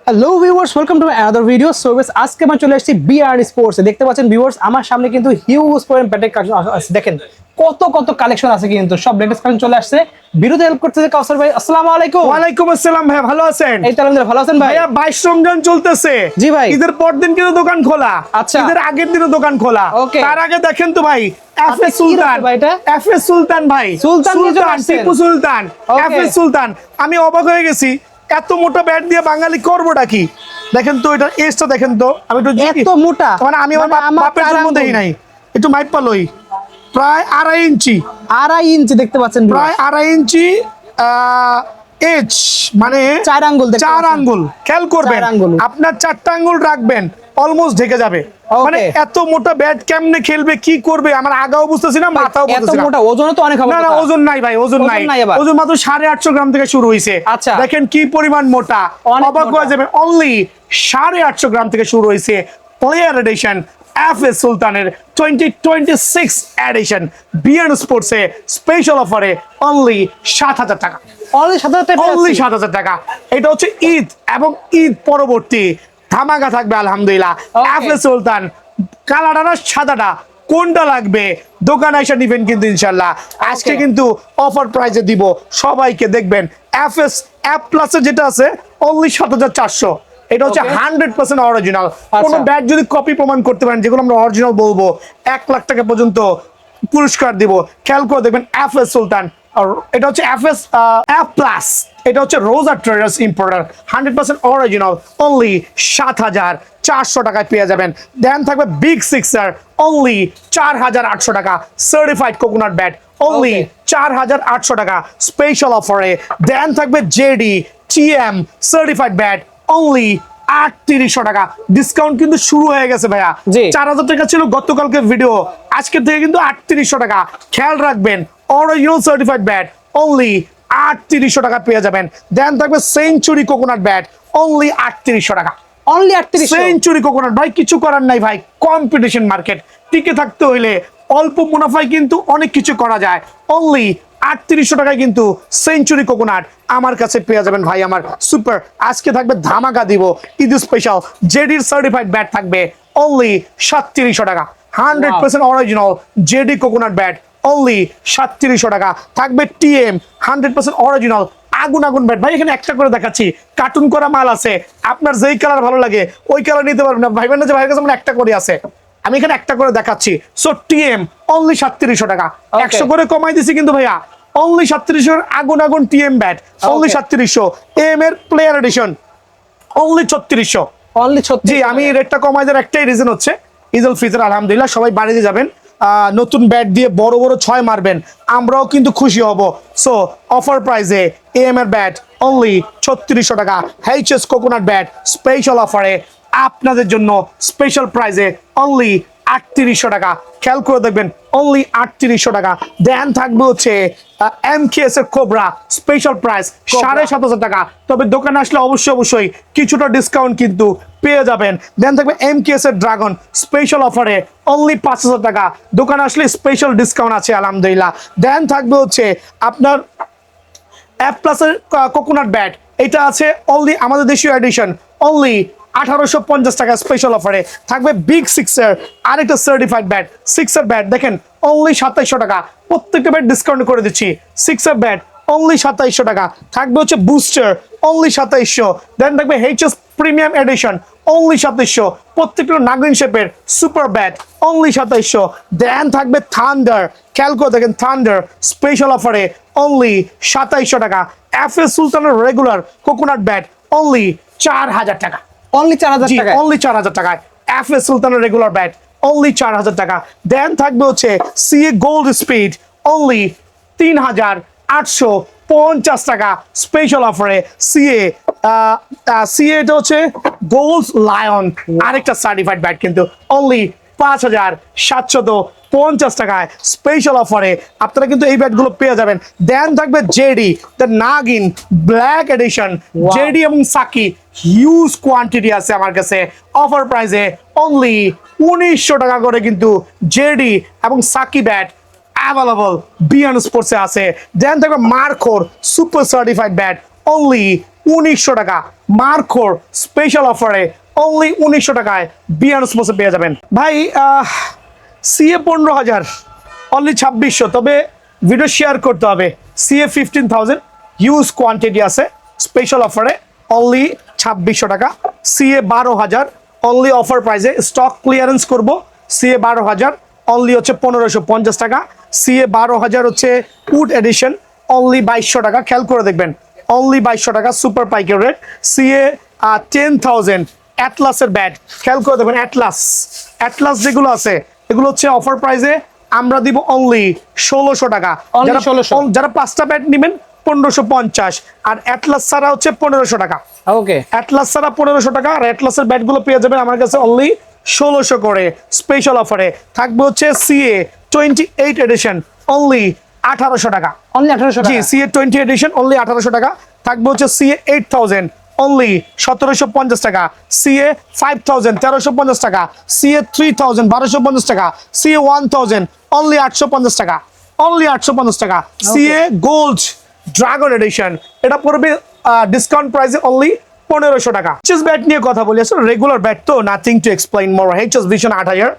Hello viewers, welcome to another video. So আজকে আমরা চলে এসেছি বিআর স্পোর্টসে। দেখতে পাচ্ছেন ভিউয়ার্স, আমার সামনে কিন্তু হিউজ পরিমাণ ব্যাটের কালেকশন আছে। দেখেন কত কালেকশন আছে, কিন্তু সব লেটেস্ট কালেকশন চলে আসছে। ভিডিওতে হেল্প করতেছে কাউসার ভাই। আসসালামু আলাইকুম। ওয়ালাইকুম আসসালাম ভাই, ভালো আছেন? এই তো আলহামদুলিল্লাহ, ভালো আছেন ভাই? ভাইয়া 22 রমজান চলতেছে। জি ভাই। ঈদের পর দিন কিন্তু দোকান খোলা। আচ্ছা। ঈদের আগের দিনও দোকান খোলা। ওকে। তার আগে দেখেন তো ভাই, আপনি এফএস কি সুলতান রাখছেন ভাই এটা? এফএস সুলতান ভাই, সুলতান নিয়ে চলে আসছেন? টিপু সুলতান, ওকে। এফএস সুলতান। আমি অবাক হয়ে গেছি, এত মোটা ব্যাট দিয়ে বাঙালি করবোটা কি? দেখেন তো এটার এজটা দেখেন তো। আমি একটু এত মোটা? মানে আমি আমার বাপের জন্ম দেখি নাই, একটু মাইপ পালই। প্রায় 2.5 ইঞ্চি, 2.5 ইঞ্চি দেখতে পাচ্ছেন, প্রায় 2.5 ইঞ্চি এজ, মানে 4 আঙ্গুল দেখতে 4 পাচ্ছেন। আঙ্গুল। খেয়াল করবেন, 4 আঙ্গুল। আপনার 4টা আঙ্গুল রাখবেন, অলমোস্ট ঢেকে যাবে। Okay. মানে এত মোটা ব্যাট কেমনে খেলবে, কি করবে, আমার আগাও বুঝতেছি না, মাথাও এত বুঝতেছি না। মোটা, ওজনও তো অনেক হবে। না না, ওজন নাই ভাই, ওজন ওজন নাই। নাই আবার। ওজন মাত্র 850 গ্রাম থেকে শুরু হয়েছে। আচ্ছা। দেখেন কি পরিমাণ মোটা, অনেক অবাক মোটা। হয়ে যাবে। অনলি 850 গ্রাম থেকে শুরু হয়েছে। প্লেয়ার এডিশন এফএস সুলতানের 2026 এডিশন বিএন স্পোর্টসে স্পেশাল অফারে অনলি 7,000 টাকা। অনলি 7,000 টাকা। অনলি 7,000 টাকা। এটা হচ্ছে ঈদ এবং ঈদ পরবর্তী ধামাকা থাকবে আলহামদুলিল্লাহ। Okay. এফএস সুলতান, কালাটা না সাদাটা, কোনটা লাগবে দোকানে এসে নিবেন কিন্তু ইনশাল্লাহ। আজকে Okay. কিন্তু অফার প্রাইজে দিব সবাইকে। দেখবেন এফএস অ্যাপ প্লাসে যেটা আছে অনলি 7,400। এটা হচ্ছে Okay. 100% অরিজিনাল। আচ্ছা। কোনো ব্যাট যদি কপি প্রমাণ করতে পারেন, যেগুলো আমরা অরিজিনাল বলবো, 1 লাখ টাকা পর্যন্ত পুরস্কার দিব। খেয়াল করে দেখবেন এফএস সুলতান। আর এটা হচ্ছে এফএস অ্যাপ প্লাস, এটা হচ্ছে রোজা ট্রেডার্স ইম্পোর্টার, 100% অরিজিনাল। অনলি 7,400 টাকায় পেয়ে যাবেন। দেন থাকবে বিগ সিক্সার, অনলি 4,800 টাকা। Certified coconut bat, only Okay. 4,800 টাকা স্পেশাল অফারে। দেন থাকবে JD TM certified bat, only 3,800 টাকা। ডিসকাউন্ট কিন্তু শুরু হয়ে গেছে ভাইয়া। জি। 4,000 টাকা ছিল গতকালকে ভিডিও, আজকে থেকে কিন্তু 3,800 টাকা। খেয়াল রাখবেন, অরিজিনাল সার্টিফাইড ব্যাট অনলি 3,800 টাকা পেয়ে যাবেন। দেন থাকবে সেঞ্চুরি কোকোনাট ব্যাট, অনলি 3,800 টাকা। অনলি 3800। সেঞ্চুরি কোকোনাট ভাই, কিছু করার নাই ভাই, কম্পিটিশন মার্কেট, টিকে থাকতে হইলে অল্প মুনাফায় কিন্তু অনেক কিছু করা যায়। অনলি 3,800 টাকায় কিন্তু সেঞ্চুরি কোকোনাট আমার কাছে পেয়ে যাবেন ভাই। আমার সুপার আজকে থাকবে ধামাকা দিব, ঈদ স্পেশাল জেডির সার্টিফাইড ব্যাট থাকবে অনলি 3,700 টাকা। 100% original JD coconut bat, only 3,700 টাকা। থাকবে টিএম 100% অরিজিনাল আগুন আগুন ব্যাট। ভাই এখানে একটা করে দেখাচ্ছি, কার্টুন করা মাল আছে, আপনার যেই কালার ভালো লাগে ওই কালার নিতে পারবেন না। ভাইবেন না যে ভাইয়ের কাছে মানে একটা করে আছে, আমি এখানে একটা করে দেখাচ্ছি। সো টিএম অনলি 3,700 টাকা। 100 করে কমাই দিছি কিন্তু ভাইয়া, অনলি 3,700 আগুন আগুন টিএম ব্যাট, অনলি 3,700। এম এর প্লেয়ার এডিশন অনলি 3,600। অনলি 36। জি, আমি রেটটা কমাই দেওয়ার একটাই রিজন হচ্ছে ঈদ উল ফিতর, আলহামদুলিল্লাহ সবাই বাড়িতে যাবেন, নতুন ব্যাট দিয়ে বড় বড় 6 মারবেন, আমরাও কিন্তু খুশি হব। সো অফার প্রাইসে এম এর ব্যাট অনলি 3,600 টাকা। এইচএস কোকোনাট ব্যাট স্পেশাল অফারে আপনাদের জন্য, স্পেশাল প্রাইসে অনলি 3,800 টাকা। খেয়াল করে দেখবেন অনলি 3,800 টাকা। দেন থাকবে হচ্ছে এমকেএস এর কোবরা স্পেশাল প্রাইস 7,500 টাকা। তবে দোকানে আসলে অবশ্যই কিছুটা ডিসকাউন্ট কিন্তু পেয়ে যাবেন। দেন থাকবে এমকেএস এর ড্রাগন স্পেশাল অফারে অনলি 5,000 টাকা। দোকানে আসলে স্পেশাল ডিসকাউন্ট আছে আলহামদুলিল্লাহ। দেন থাকবে হচ্ছে আপনার অ্যাপ প্লাসের কোকোনাট ব্যাট, এটা আছে অনলি আমাদের দেশীয় এডিশন, অনলি 1,850 টাকা স্পেশাল অফারে। থাকবে বিগ সিক্সার আরেকটা সার্টিফাইড ব্যাট, সিক্সার ব্যাট দেখেন অনলি 2,700 টাকা। প্রত্যেকটা ব্যাট ডিসকাউন্ট করে দিচ্ছি। সিক্সার ব্যাট অনলি 2,700 টাকা। থাকবে হচ্ছে বুস্টার অনলি 2,700। দেন থাকবে এইচএস প্রিমিয়াম এডিশন অনলি 2,700। প্রত্যেকটা নাগরিন শেপের সুপার ব্যাট অনলি 2,700। দেন থাকবে থান্ডার, খেয়াল করে দেখেন থান্ডার স্পেশাল অফারে অনলি 2,700 টাকা। এফএস সুলতানের রেগুলার কোকোনাট ব্যাট অনলি 4,000 টাকা। অনলি 4,000 টাকা। অনলি 4,000 টাকায় এফএস সুলতানের রেগুলার ব্যাট অনলি 4,000 টাকা। দেন থাকবে হচ্ছে সিএ গোল্ড স্পিড অনলি 3,850 টাকা স্পেশাল অফারে। সিএ এটা হচ্ছে গোল্ড লায়ন আরেকটা সার্টিফাইড ব্যাট, কিন্তু অনলি 5,750 টাকায় স্পেশাল অফারে আপনারা কিন্তু এই ব্যাটগুলো পেয়ে যাবেন। দেন থাকবে JD the Nagin black edition, JD এবং সাকি হিউজ কোয়ান্টিটি আছে আমার কাছে। অফার প্রাইসে অনলি 1,900 টাকা করে কিন্তু জেডি এবং সাকি ব্যাট অ্যাভেলেবল বিএন স্পোর্টসে আছে। দেন থাকবে মার্কোর সুপার সার্টিফাইড ব্যাট অনলি 1900 টাকা। মার্কোর স্পেশাল অফারে অনলি 1900 টাকায় বিয়ার স্পোর্টসে পেয়ে যাবেন। ভাই সিএ 15,000 অনলি 2600, তবে ভিডিও শেয়ার করতে হবে। সিএ 15,000 হিউজ কোয়ান্টিটি আছে, স্পেশাল অফারে অনলি 2600 টাকা। সিএ 12,000 অনলি অফার প্রাইসে, স্টক ক্লিয়ারেন্স করব। সিএ 12,000 অনলি হচ্ছে 1550 টাকা। সিএ 12,000 হচ্ছে উড এডিশন অনলি 2200 টাকা। খেয়াল করে দেখবেন অনলি 2200 টাকা সুপার পাইকারি রেট। সিএ 10,000 অ্যাটলাসের ব্যাট, খেয়াল করে দেখবেন অ্যাটলাস যেগুলো আছে এগুলো হচ্ছে অফার প্রাইসে আমরা দিব অনলি 1600 টাকা। Only 1600 যারা 5টা ব্যাট নেবেন 1550, আর অ্যাটলাস ছাড়া হচ্ছে 1500 টাকা। ওকে, অ্যাটলাস ছাড়া 1500 টাকা, আর অ্যাটলাসের ব্যাটগুলো পেয়ে যাবেন আমার কাছে অনলি 1600 করে স্পেশাল অফারে। থাকবে হচ্ছে সিএ 28 এডিশন অনলি 1800 টাকা। অনলি 1800 জি, টাকা। সিএ 20 এডিশন অনলি 1800 টাকা। থাকবে হচ্ছে সিএ 8000 অনলি 1750 টাকা। সিএ 5000 1350 টাকা। সিএ 3000 1250 টাকা। সিএ 1000 অনলি 850 টাকা। অনলি 850 টাকা। সিএ গোল্ড ড্রাগন এডিশন এটা পড়বে ডিসকাউন্ট প্রাইসে অনলি 1500 টাকা। এইচএস ব্যাট নিয়ে কথা বলি, আসলে রেগুলার ব্যাট তো nothing to explain more. HS vision 8000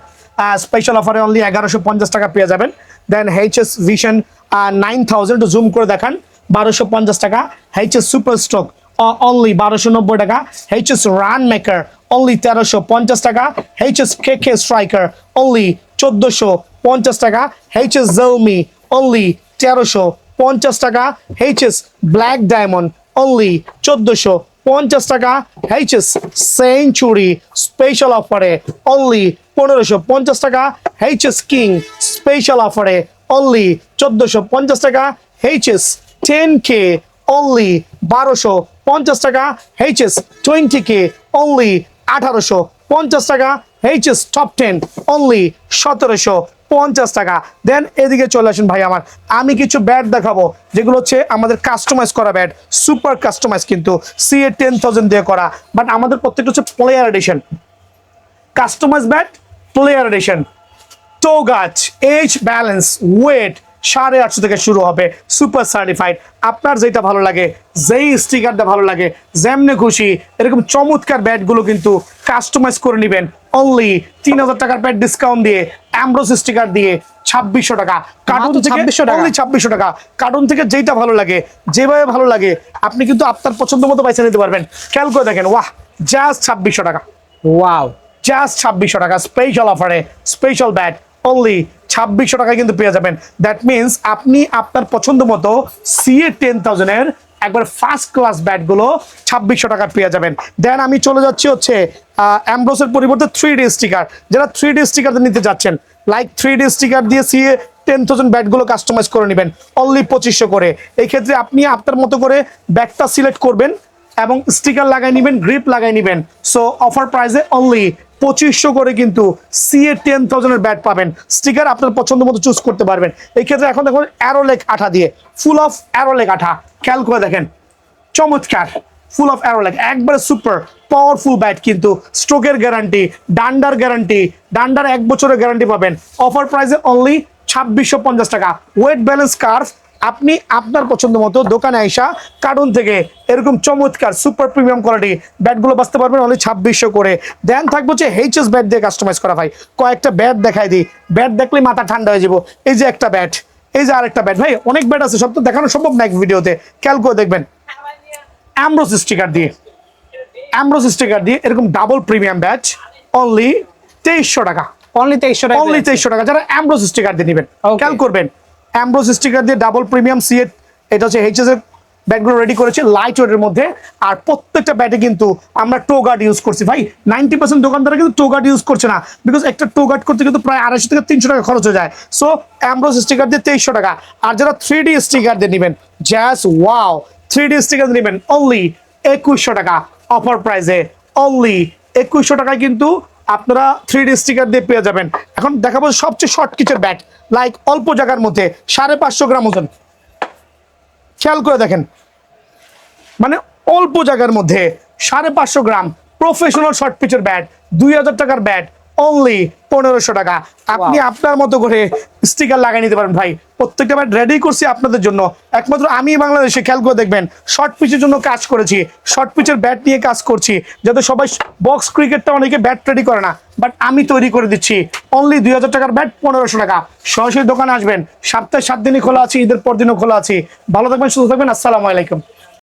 special অফারে অনলি 1150 টাকা পেয়ে যাবেন। দেন এইচএস ভিশন 9000 জুম করে দেখান 1250 টাকা। এইচএস সুপার স্ট্রোক অনলি 1290 টাকা। এইচএস রান মেকার অনলি 1350 টাকা। এইচএস কেকে স্ট্রাইকার অনলি 1450 টাকা। এইচএস জেলমি অনলি 1350 টাকা। এইচএস ব্ল্যাক ডায়মন্ড অনলি 1450 টাকা। এইচএস সেঞ্চুরি স্পেশাল অফারে অনলি 1550 টাকা। এইচএস কিং স্পেশাল অফারে অনলি 1450 টাকা। এইচএস 10K অনলি 1250 টাকা। এইচএস 20K অনলি 1850 টাকা। এইচএস টপ 10 অনলি 1750 টাকা। দেন এদিকে চলে আসেন ভাই আমার, আমি কিছু ব্যাট দেখাবো যেগুলো হচ্ছে আমাদের কাস্টমাইজ করা ব্যাট, সুপার কাস্টমাইজ কিন্তু সিএ 10,000 দিয়ে করা, বাট আমাদের প্রত্যেকটা হচ্ছে player edition. Customise bat player edition, toe গাছ, এজ ব্যালেন্স, ওয়েট 850 থেকে শুরু হবে, সুপার সার্টিফাইড। আপনার যেটা ভালো লাগে, যেই স্টিকারটা ভালো লাগে, যেমনে খুশি এরকম চমৎকার ব্যাটগুলো কিন্তু কাস্টমাইজ করে নেবেন অনলি 3000 টাকার ব্যাট ডিসকাউন্ট দিয়ে, অ্যামব্রোস স্টিকার দিয়ে 2600 টাকা। কার্টুন থেকে 2600 টাকা। অনলি 2600 টাকা। কার্টুন থেকে যেটা ভালো লাগে, যেভাবে ভালো লাগে আপনি কিন্তু আপনার পছন্দ মতো পয়সা নিতে পারবেন। খেয়াল করে দেখেন, ওয়াহ, জাস্ট 2600 টাকা। ওয়াও, জাস্ট 2600 টাকা স্পেশাল অফারে স্পেশাল ব্যাট অনলি 2600 টাকায় কিন্তু পেয়ে যাবেন। দ্যাট মিনস আপনি আপনার পছন্দ মতো সিএ 10,000 এর একবার ফার্স্ট ক্লাস ব্যাটগুলো 2600 টাকা পেয়ে যাবেন। দেন আমি চলে যাচ্ছি হচ্ছে অ্যামব্রোসের পরিবর্তে 3D স্টিকার, যারা 3D স্টিকার নিতে যাচ্ছেন, লাইক 3D স্টিকার দিয়ে সিএ 10,000 ব্যাটগুলো কাস্টমাইজ করে নেবেন অনলি 2500 করে। এই ক্ষেত্রে আপনি আপনার মতো করে ব্যাটটা সিলেক্ট করবেন এবং স্টিকার লাগাই নেবেন, গ্রিপ লাগাই নেবেন। সো অফার প্রাইসে অনলি 2500 করে কিন্তু সিএ 10,000 এর ব্যাট পাবেন। স্টিকার আপনার পছন্দ মতো চুজ করতে পারবেন। এই ক্ষেত্রে এখন দেখুন অ্যারোলেক আঠা দিয়ে, ফুল অফ অ্যারোলেক আঠা, খেয়াল করে দেখেন, চমৎকার ফুল অফ অ্যারোলেক, একবারে সুপার পাওয়ারফুল ব্যাট কিন্তু, স্ট্রোকের গ্যারান্টি, ডান্ডার গ্যারান্টি, ডান্ডার 1 বছরের গ্যারান্টি পাবেন। অফার প্রাইসে অনলি 2650 টাকা। ওয়েট ব্যালেন্স কার্ভ, আপনি আপনার পছন্দ মতো দোকানে আইসা কার্টুন থেকে এরকম চমৎকার সুপার প্রিমিয়াম কোয়ালিটি ব্যাটগুলো বাঁচতে পারবেন অনলি 2600 করে। দেন থাকবে হচ্ছে এইচএস ব্যাট দিয়ে কাস্টমাইজ করা। ভাই কয়েকটা ব্যাট দেখাই দিই, ব্যাট দেখলে মাথা ঠান্ডা হয়ে যাবো। এই যে একটা ব্যাট, এই যে আরেকটা ব্যাট, ভাই অনেক ব্যাট আছে, সব তো দেখানো সম্ভব না এক ভিডিওতে। খেয়াল করে দেখবেন, অ্যামব্রোস স্টিকার দিয়ে, অ্যামব্রোস স্টিকার দিয়ে এরকম ডাবল প্রিমিয়াম ব্যাট অনলি 2300 টাকা। অনলি 2300 টাকা। অনলি 2300 টাকা, যারা অ্যামব্রোস স্টিকার দিয়ে নেবেন। Okay. খেয়াল করবেন, অ্যামব্রোস স্টিকার দিয়ে ডাবল প্রিমিয়াম সিএ, এটা হচ্ছে এইচএস এর ব্যাটগুলো রেডি করেছি লাইট ওয়েটের মধ্যে। আর প্রত্যেকটা ব্যাটে কিন্তু আমরা টো গার্ড ইউজ করছি। ভাই 90% দোকানদারা কিন্তু টো গার্ড ইউজ করছে না, বিকজ একটা টো গার্ড করতে কিন্তু প্রায় 250 থেকে 300 টাকা খরচ হয়ে যায়। সো অ্যামব্রোস স্টিকার দিয়ে 2300 টাকা। আর যারা 3D স্টিকার দিয়ে নেবেন, জাস্ট ওয়াও, 3D স্টিকার নেবেন অনলি 2100 টাকা। অফার প্রাইসে অনলি 2100 টাকায় কিন্তু আপনারা 3D স্টিকার দিয়ে পেয়ে যাবেন। এখন দেখাবো সবচেয়ে শর্ট কিচের ব্যাট, লাইক অল্প জায়গার মধ্যে 550 গ্রাম ওজন। খেয়াল করে দেখেন, মানে অল্প জায়গার মধ্যে 550 গ্রাম প্রফেশনাল শর্ট পিচের ব্যাট, 2000 টাকার ব্যাট অনলি 1500 টাকা। আপনি আপনার মতো করে স্টিকার লাগিয়ে নিতে পারেন ভাই। প্রত্যেকটা ব্যাট রেডি করছি আপনাদের জন্য, একমাত্র আমি বাংলাদেশে। খেয়াল করে দেখবেন, শর্ট পিচের জন্য কাজ করেছি, শর্ট পিচের ব্যাট নিয়ে কাজ করছি, যাতে সবাই বক্স ক্রিকেটটা অনেকে ব্যাট রেডি করে না, বাট আমি তৈরি করে দিচ্ছি। অনলি 2000 টাকার ব্যাট 1500 টাকা। সরাসরি দোকানে আসবেন, সপ্তাহে 7 দিনই খোলা আছে, ঈদের পর দিনও খোলা আছে। ভালো থাকবেন, সুস্থ থাকবেন, আসসালামু আলাইকুম।